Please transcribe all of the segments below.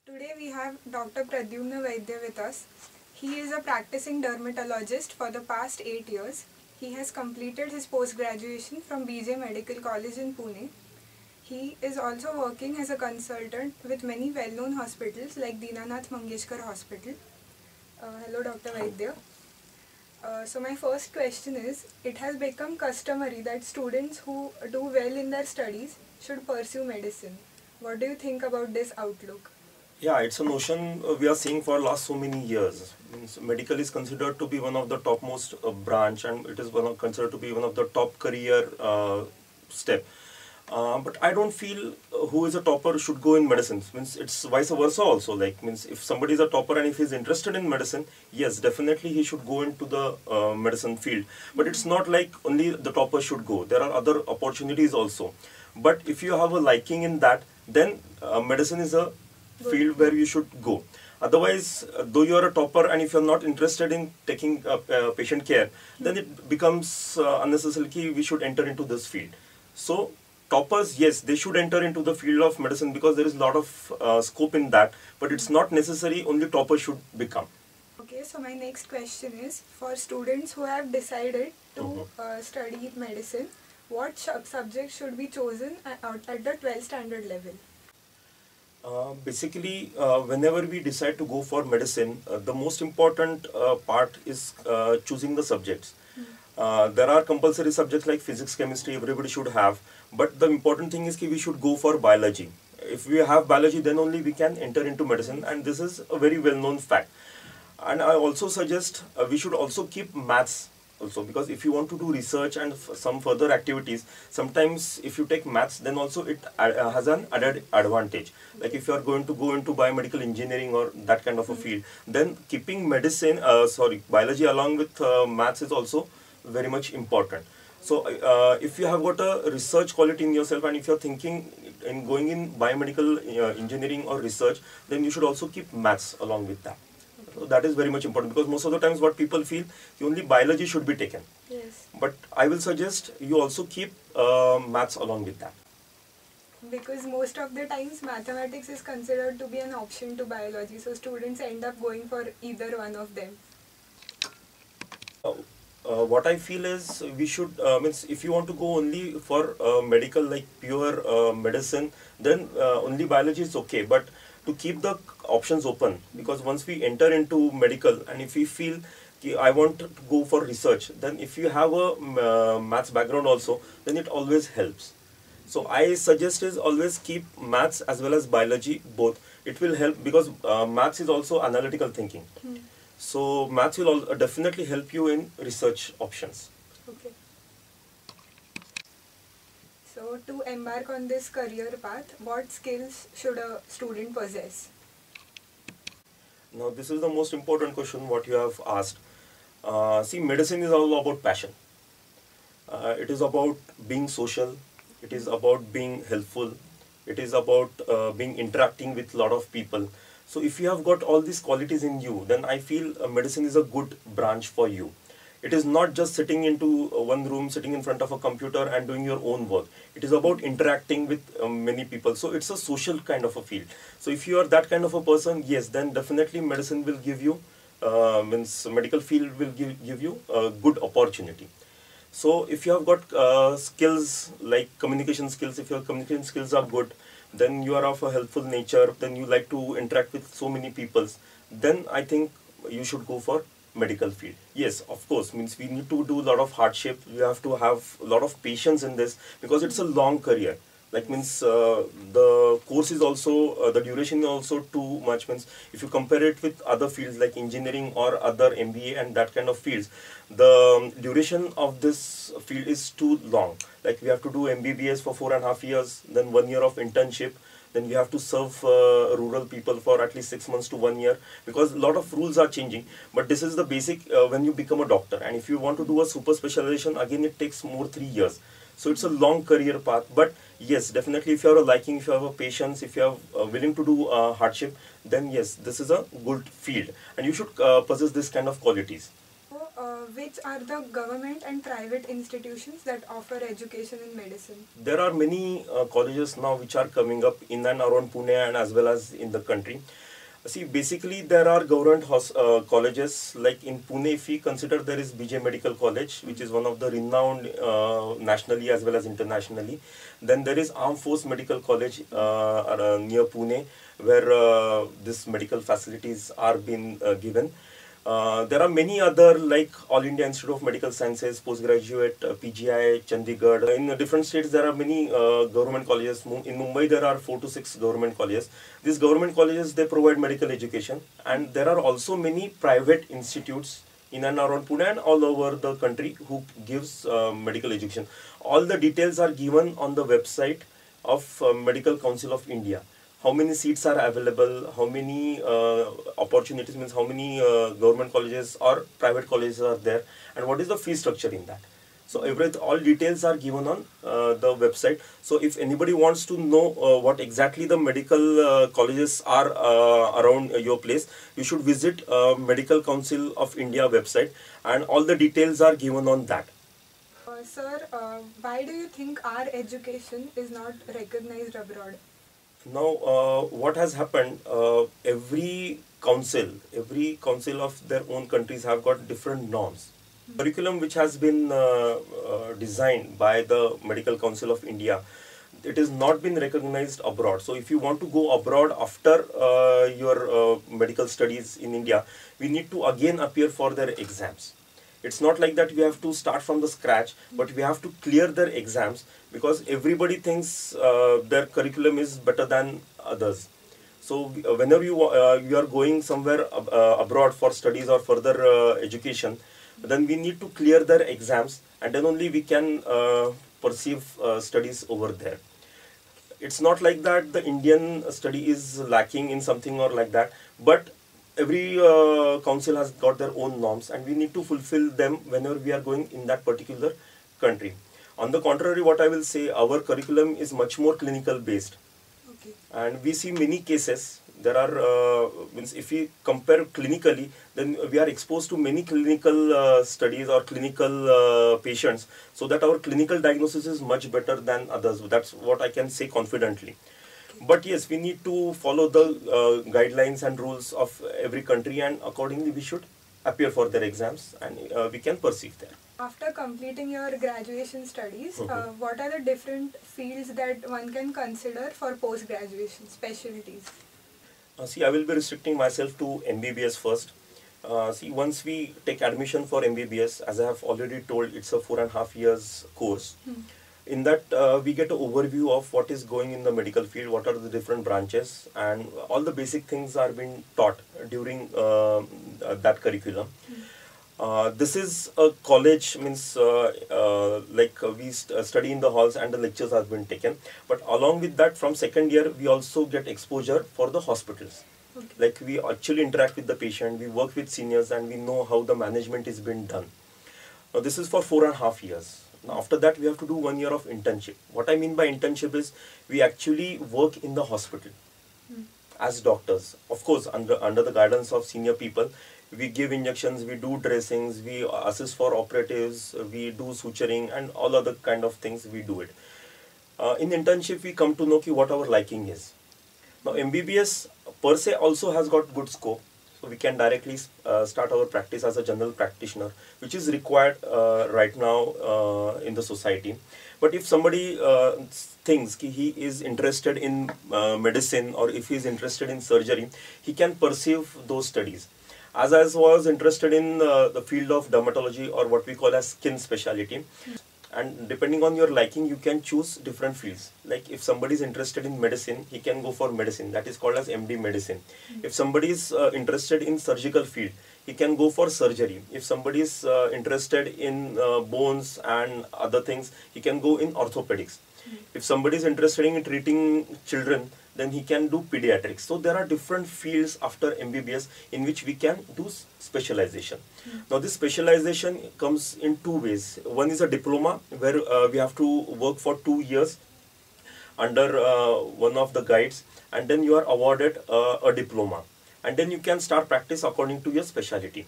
Today we have Dr. Pradyumna Vaidya with us. He is a practicing dermatologist for the past 8 years. He has completed his post-graduation from BJ Medical College in Pune. He is also working as a consultant with many well-known hospitals like Dinanath Mangeshkar Hospital. Hello Dr. Vaidya. So my first question is, it has become customary that students who do well in their studies should pursue medicine. What do you think about this outlook? Yeah, it's a notion we are seeing for last so many years. Means medical is considered to be one of the topmost branch, and it is considered to be one of the top career step. But I don't feel who is a topper should go in medicine. Means it's vice versa also. Like means if somebody is a topper and if he's interested in medicine, yes, definitely he should go into the medicine field. But it's not like only the topper should go. There are other opportunities also. But if you have a liking in that, then medicine is a field where you should go. Otherwise, though you are a topper and if you are not interested in taking patient care, then it becomes unnecessarily we should enter into this field. So toppers, yes, they should enter into the field of medicine because there is a lot of scope in that, but it's not necessary only toppers should become. Okay, so my next question is, for students who have decided to study medicine, what subject should be chosen at the 12th standard level? Basically, whenever we decide to go for medicine, the most important part is choosing the subjects. There are compulsory subjects like physics, chemistry, everybody should have. But the important thing is that we should go for biology. If we have biology, then only we can enter into medicine, and this is a very well-known fact. And I also suggest we should also keep maths also, because if you want to do research and some further activities, sometimes if you take maths, then also it has an added advantage. Like if you are going to go into biomedical engineering or that kind of a field, then keeping biology along with maths is also very much important. So if you have got a research quality in yourself and if you're thinking in going in biomedical engineering or research, then you should also keep maths along with that. So that is very much important, because most of the times what people feel, only biology should be taken. Yes. But I will suggest you also keep maths along with that. Because most of the times mathematics is considered to be an option to biology, so students end up going for either one of them. What I feel is we should, means if you want to go only for medical, like pure medicine, then only biology is okay. But to keep the options open, because once we enter into medical and if we feel I want to go for research, then if you have a maths background also, then it always helps. So I suggest is always keep maths as well as biology both. It will help because maths is also analytical thinking. So maths will definitely help you in research options. Okay. So to embark on this career path, what skills should a student possess? Now this is the most important question what you have asked. See, medicine is all about passion. It is about being social. It is about being helpful. It is about being interacting with a lot of people. So if you have got all these qualities in you, then I feel medicine is a good branch for you. It is not just sitting into one room, sitting in front of a computer and doing your own work. It is about interacting with many people. So it's a social kind of a field. So if you are that kind of a person, yes, then definitely medicine will give you, medical field will give you a good opportunity. So if you have got skills like communication skills, if your communication skills are good, then you are of a helpful nature, then you like to interact with so many people, then I think you should go for medical field. Yes, of course, means we need to do a lot of hardship. We have to have a lot of patience in this because it's a long career. Like means the course is also, the duration is also too much. Means if you compare it with other fields like engineering or other MBA and that kind of fields, the duration of this field is too long. Like we have to do MBBS for 4.5 years, then 1 year of internship, then we have to serve rural people for at least 6 months to 1 year, because a lot of rules are changing. But this is the basic when you become a doctor, and if you want to do a super specialization, again it takes more 3 years. So it's a long career path. But yes, definitely if you have a liking, if you have a patience, if you are willing to do hardship, then yes, this is a good field and you should possess this kind of qualities. So which are the government and private institutions that offer education in medicine? There are many colleges now which are coming up in and around Pune and as well as in the country. See, basically there are government colleges, like in Pune. If we consider, there is BJ Medical College, which is one of the renowned nationally as well as internationally. Then there is Armed Force Medical College near Pune, where this medical facilities are being given. There are many other, like All India Institute of Medical Sciences, postgraduate, PGI, Chandigarh. In different states, there are many government colleges. In Mumbai, there are 4 to 6 government colleges. These government colleges, they provide medical education. And there are also many private institutes in and around Pune and all over the country who gives medical education. All the details are given on the website of Medical Council of India. How many seats are available, how many opportunities, means how many government colleges or private colleges are there, and what is the fee structure in that. So all details are given on the website. So if anybody wants to know what exactly the medical colleges are around your place, you should visit Medical Council of India website, and all the details are given on that. Sir, why do you think our education is not recognized abroad? Now, what has happened, every council of their own countries have got different norms. Curriculum which has been designed by the Medical Council of India, it has not been recognized abroad. So if you want to go abroad after your medical studies in India, we need to again appear for their exams. It's not like that we have to start from the scratch, but we have to clear their exams, because everybody thinks their curriculum is better than others. So whenever you are going somewhere abroad for studies or further education, then we need to clear their exams, and then only we can perceive studies over there. It's not like that the Indian study is lacking in something or like that, but every council has got their own norms, and we need to fulfill them whenever we are going in that particular country. On the contrary, what I will say, our curriculum is much more clinical based. Okay. And we see many cases. There are, means if we compare clinically, then we are exposed to many clinical studies or clinical patients, so that our clinical diagnosis is much better than others. That's what I can say confidently. But yes, we need to follow the guidelines and rules of every country, and accordingly we should appear for their exams, and we can perceive there. After completing your graduation studies, what are the different fields that one can consider for post-graduation specialties? See, I will be restricting myself to MBBS first. See, once we take admission for MBBS, as I have already told, it's a 4.5 years course. In that, we get an overview of what is going in the medical field, what are the different branches, and all the basic things are being taught during that curriculum. This is a college, means we study in the halls and the lectures have been taken. But along with that, from second year, we also get exposure for the hospitals. Okay. Like we actually interact with the patient, we work with seniors, and we know how the management is being done. Now, this is for 4.5 years. Now, after that, we have to do 1 year of internship. What I mean by internship is we actually work in the hospital as doctors. Of course, under the guidance of senior people, we give injections, we do dressings, we assist for operatives, we do suturing, and all other kind of things we do it. In internship, we come to know what our liking is. Now, MBBS per se also has got good scope. So we can directly start our practice as a general practitioner, which is required right now in the society. But if somebody thinks he is interested in medicine, or if he is interested in surgery, he can pursue those studies. As I was interested in the field of dermatology, or what we call as skin specialty. And depending on your liking, you can choose different fields. Like if somebody is interested in medicine, he can go for medicine. That is called as MD medicine. If somebody is interested in surgical field, he can go for surgery. If somebody is interested in bones and other things, he can go in orthopedics. If somebody is interested in treating children, then he can do pediatrics. So there are different fields after MBBS in which we can do specialization. Now this specialization comes in two ways. One is a diploma, where we have to work for 2 years under one of the guides, and then you are awarded a diploma, and then you can start practice according to your specialty.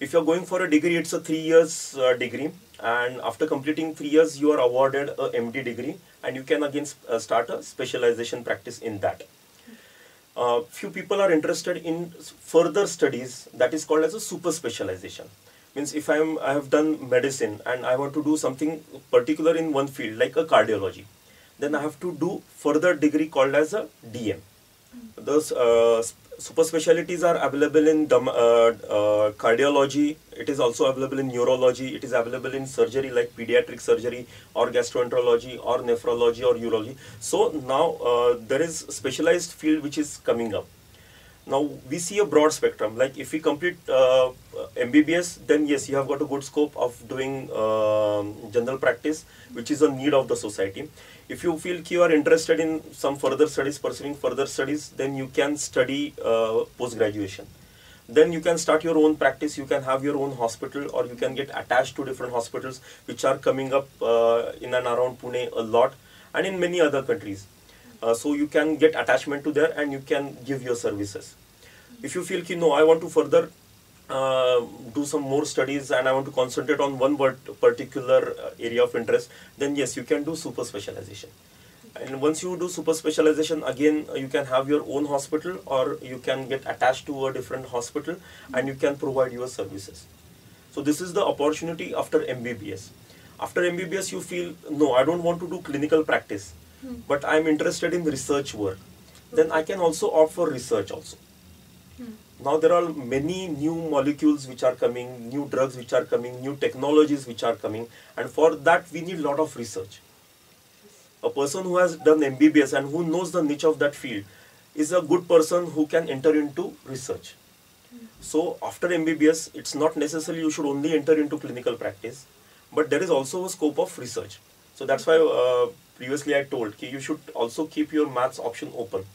If you're going for a degree, it's a 3 years degree, and after completing 3 years, you are awarded a MD degree, and you can again start a specialization practice in that. Few people are interested in further studies that is called as a super specialization. Means if I have done medicine and I want to do something particular in one field like a cardiology, then I have to do further degree called as a DM. Those super specialties are available in cardiology. It is also available in neurology. It is available in surgery like pediatric surgery or gastroenterology or nephrology or urology. So now there is specialized field which is coming up. Now we see a broad spectrum. Like if we complete MBBS, then yes, you have got a good scope of doing general practice, which is a need of the society. If you feel you are interested in some further studies, pursuing further studies, then you can study post-graduation. Then you can start your own practice, you can have your own hospital, or you can get attached to different hospitals which are coming up in and around Pune a lot, and in many other countries. So you can get attachment to there and you can give your services. If you feel no, I want to further do some more studies and I want to concentrate on one particular area of interest, then yes, you can do super specialization. And once you do super specialization, again you can have your own hospital or you can get attached to a different hospital and you can provide your services. So this is the opportunity after MBBS. After MBBS you feel no, I don't want to do clinical practice, but I'm interested in research work. Then I can also opt for research also. Now there are many new molecules which are coming, new drugs which are coming, new technologies which are coming, and for that we need a lot of research. A person who has done MBBS and who knows the niche of that field is a good person who can enter into research. So after MBBS, it's not necessarily you should only enter into clinical practice, but there is also a scope of research. So that's why previously I told you should also keep your maths option open.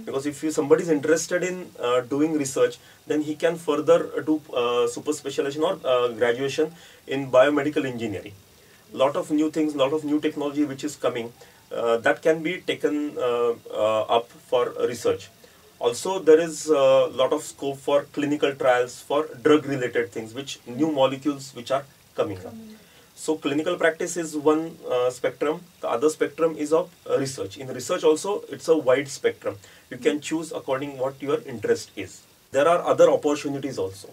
Because if somebody is interested in doing research, then he can further do super specialization or graduation in biomedical engineering. Lot of new things, lot of new technology which is coming, that can be taken up for research. Also, there is a lot of scope for clinical trials for drug-related things, which new molecules which are coming up. So clinical practice is one spectrum. The other spectrum is of research. In research also, it's a wide spectrum. You can choose according what your interest is. There are other opportunities also.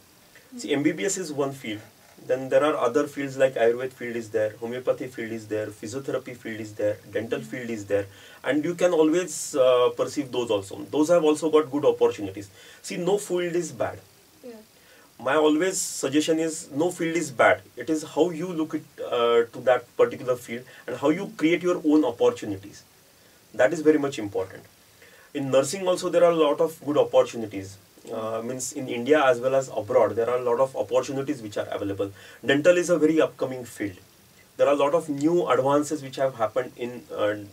See, MBBS is one field. Then there are other fields like Ayurveda field is there, homeopathy field is there, physiotherapy field is there, dental field is there. And you can always perceive those also. Those have also got good opportunities. See, no field is bad. My always suggestion is no field is bad. It is how you look to that particular field and how you create your own opportunities. That is very much important. In nursing also there are a lot of good opportunities. Means in India as well as abroad, there are a lot of opportunities which are available. Dental is a very upcoming field. There are a lot of new advances which have happened in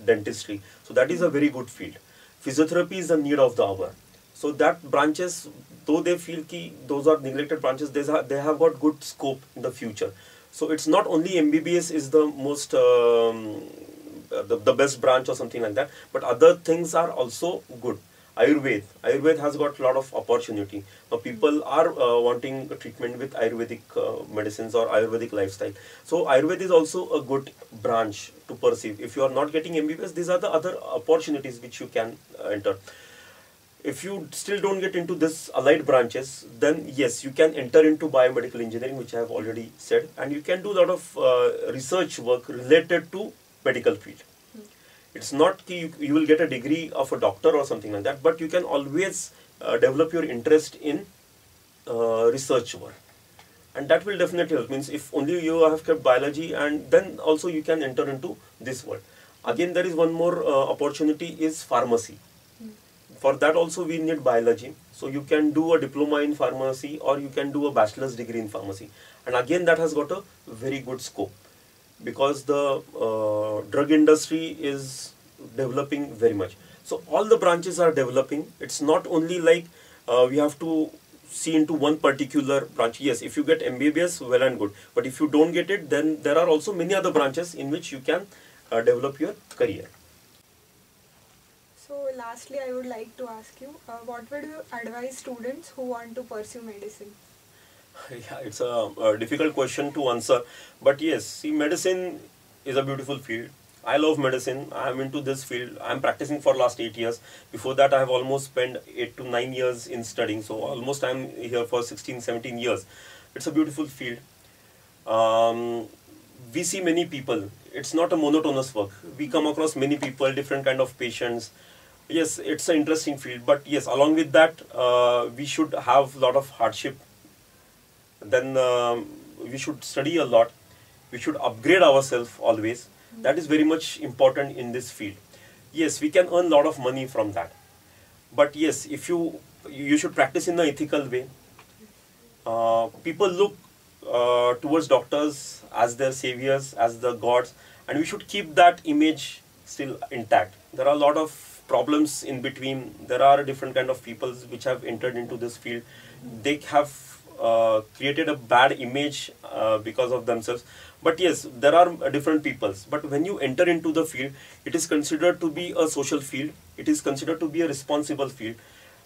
dentistry. So that is a very good field. Physiotherapy is the need of the hour. So that branches, though they feel ki those are neglected branches, they have got good scope in the future. So it's not only MBBS is the most the best branch or something like that, but other things are also good. Ayurveda has got a lot of opportunity. Now people are wanting treatment with Ayurvedic medicines or Ayurvedic lifestyle. So Ayurveda is also a good branch to perceive. If you are not getting MBBS, these are the other opportunities which you can enter. If you still don't get into this allied branches, then yes, you can enter into biomedical engineering, which I have already said, and you can do a lot of research work related to medical field. It's not that you will get a degree of a doctor or something like that, but you can always develop your interest in research work. And that will definitely help. Means if only you have kept biology, and then also you can enter into this world. Again, there is one more opportunity is pharmacy. For that also we need biology. So you can do a diploma in pharmacy or you can do a bachelor's degree in pharmacy. And again that has got a very good scope because the drug industry is developing very much. So all the branches are developing. It's not only like we have to see into one particular branch. Yes, if you get MBBS, well and good. But if you don't get it, then there are also many other branches in which you can develop your career. So lastly, I would like to ask you, what would you advise students who want to pursue medicine? Yeah, it's a difficult question to answer, but yes, see, medicine is a beautiful field. I love medicine. I'm into this field. I'm practicing for last 8 years. Before that, I have almost spent 8 to 9 years in studying. So almost I'm here for 16, 17 years. It's a beautiful field. Um, we see many people. It's not a monotonous work. We come across many people, different kind of patients. Yes, it's an interesting field. But yes, along with that, we should have a lot of hardship. Then we should study a lot. We should upgrade ourselves always. That is very much important in this field. Yes, we can earn a lot of money from that. But yes, if you should practice in an ethical way. People look towards doctors as their saviors, as the gods, and we should keep that image still intact. There are a lot of problems in between. There are different kind of people which have entered into this field. They have created a bad image because of themselves. But yes, there are different peoples. But when you enter into the field, it is considered to be a social field. It is considered to be a responsible field.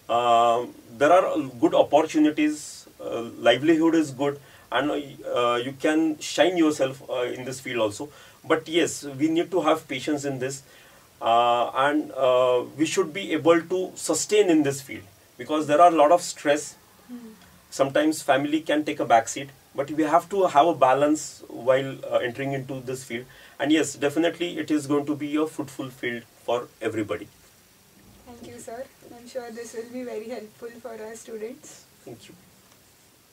There are good opportunities. Livelihood is good, and you can shine yourself in this field also. But yes, we need to have patience in this, and we should be able to sustain in this field, because there are a lot of stress. Sometimes family can take a back seat, but we have to have a balance while entering into this field. And yes, definitely it is going to be a fruitful field for everybody. Thank you, sir. I'm sure this will be very helpful for our students. Thank you.